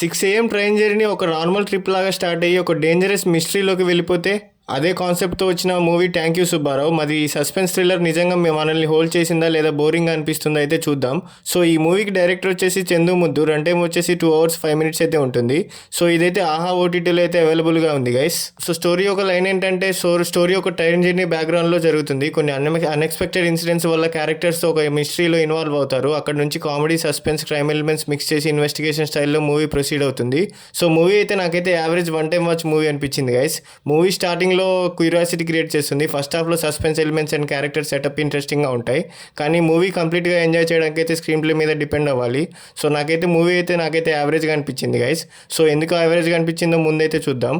6 AM train journey ఒక normal trip లాగా start అయ్యి ఒక డేంజరస్ మిస్టరీలోకి వెళ్ళిపోతే అదే కాన్సెప్ట్తో వచ్చిన మూవీ థ్యాంక్ యూ సుబ్బారావు. మరి ఈ సస్పెన్స్ థ్రిల్లర్ నిజంగా మనల్ని హోల్డ్ చేసిందా లేదా బోరింగ్ అనిపిస్తుందా అయితే చూద్దాం. సో ఈ మూవీకి డైరెక్టర్ వచ్చేసి చందు ముద్దు. రన్ టైం వచ్చేసి 2 hours 5 minutes అయితే ఉంటుంది. సో ఇదైతే ఆహా ఓటీటీలో అయితే అవైలబుల్గా ఉంది గైస్. సో స్టోరీ ఒక లైన్ ఏంటంటే స్టోరీ ఒక ట్రైన్ జర్నీ బ్యాక్గ్రౌండ్లో జరుగుతుంది. కొన్ని అన్ఎక్స్పెక్టెడ్ ఇన్సిడెంట్స్ వల్ల క్యారెక్టర్స్ ఒక మిస్టరీలో ఇన్వాల్వ్ అవుతారు. అక్కడ నుంచి comedy, suspense, crime elements mix చేసి ఇన్వెస్టిగేషన్ స్టైల్లో మూవీ ప్రొసీడ్ అవుతుంది. సో మూవీ అయితే నాకైతే యావరేజ్ 1 time వాచ్ మూవీ అనిపించింది గైస్. మూవీ స్టార్టింగ్లో క్యూరియాసిటీ క్రియేట్ చేస్తుంది. ఫస్ట్ హాఫ్లో suspense elements and character setup ఇంట్రెస్టింగ్గా ఉంటాయి. కానీ మూవీ కంప్లీట్గా ఎంజాయ్ చేయడానికి అయితే స్క్రీన్ ప్లే మీద డిపెండ్ అవ్వాలి. సో మూవీ అయితే నాకైతే యావరేజ్గా అనిపించింది గైస్. సో ఎందుకు యావరేజ్గా అనిపించిందో ముందైతే చూద్దాం.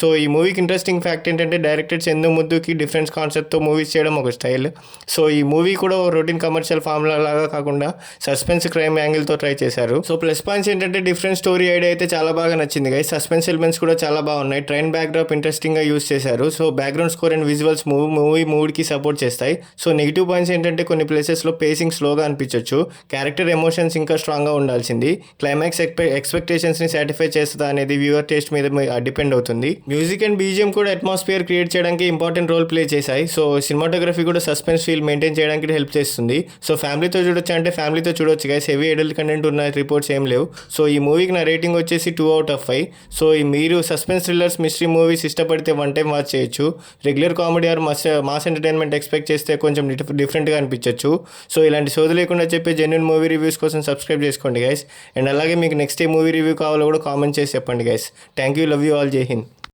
సో ఈ మూవీకి ఇంట్రెస్టింగ్ ఫ్యాక్ట్ ఏంటంటే డైరెక్టర్ చందు ముద్దుకి డిఫరెంట్ కాన్సెప్ట్తో మూవీస్ చేయడం ఒక స్టైల్. సో ఈ మూవీ కూడా రొటీన్ కమర్షియల్ ఫార్ములా లాగా కాకుండా సస్పెన్స్, క్రైమ్ యాంగిల్తో ట్రై చేశారు. సో ప్లస్ పాయింట్స్ ఏంటంటే డిఫరెంట్ స్టోరీ ఐడియా అయితే చాలా బాగా నచ్చింది గైస్. సస్పెన్స్ ఎలిమెంట్స్ కూడా చాలా బాగున్నాయి. ట్రైన్ బ్యాక్డ్రాప్ ఇంట్రెస్టింగ్గా యూస్ చేశారు. So background score and visuals movie మూడ్కి సపోర్ట్ చేస్తాయి. సో నెగిటివ్ పాయింట్స్ ఏంటంటే కొన్ని ప్లేసెస్లో పేసింగ్ స్లోగా అనిపించవచ్చు. క్యారెక్టర్ ఎమోషన్స్ ఇంకా స్ట్రాంగ్గా ఉండాల్సింది. క్లైమాక్స్ ఎక్స్పెక్టేషన్స్ని సాటిస్ఫై చేస్తుందా అనేది వ్యూవర్ టేస్ట్ మీద డిపెండ్ అవుతుంది. మ్యూజిక్ అండ్ బీజిఎం కూడా అట్మాస్ఫియర్ క్రియేట్ చేయడానికి ఇంపార్టెంట్ రోల్ ప్లే చేశాయి. సో సినిమాటోగ్రఫీ కూడా సస్పెన్స్ ఫీల్ మెయింటైన్ చేయడానికి హెల్ప్ చేస్తుంది. సో ఫ్యామిలీతో చూడొచ్చు అంటే ఫ్యామిలీతో చూడొచ్చు గైస్. హెవీ అడల్ట్ కంటెంట్ ఉన్న రిపోర్ట్స్ ఏం లేవు. సో ఈ మూవీకి నా రేటింగ్ వచ్చేసి 2 out of 5. సో మీరు సస్పెన్స్ థ్రిల్లర్స్, మిస్టరీ మూవీస్ ఇష్టపడితే 1 time వాచ్ చేయొచ్చు. Regular comedy or mass entertainment expect చేస్తే కొంచెం డిఫరెంట్గా అనిపించవచ్చు. సో ఇలాంటి సోది లేకుండా చెప్పే జెన్యున్ మూవీ రివ్యూస్ కోసం సబ్స్క్రైబ్ చేసుకోండి గైస్. అండ్ అలాగే మీకు నెక్స్ట్ ఏ మూవీ రివ్యూ కావాలో కూడా కామెంట్ చేసి చెప్పండి guys. Thank you, love you all, జై హింద్.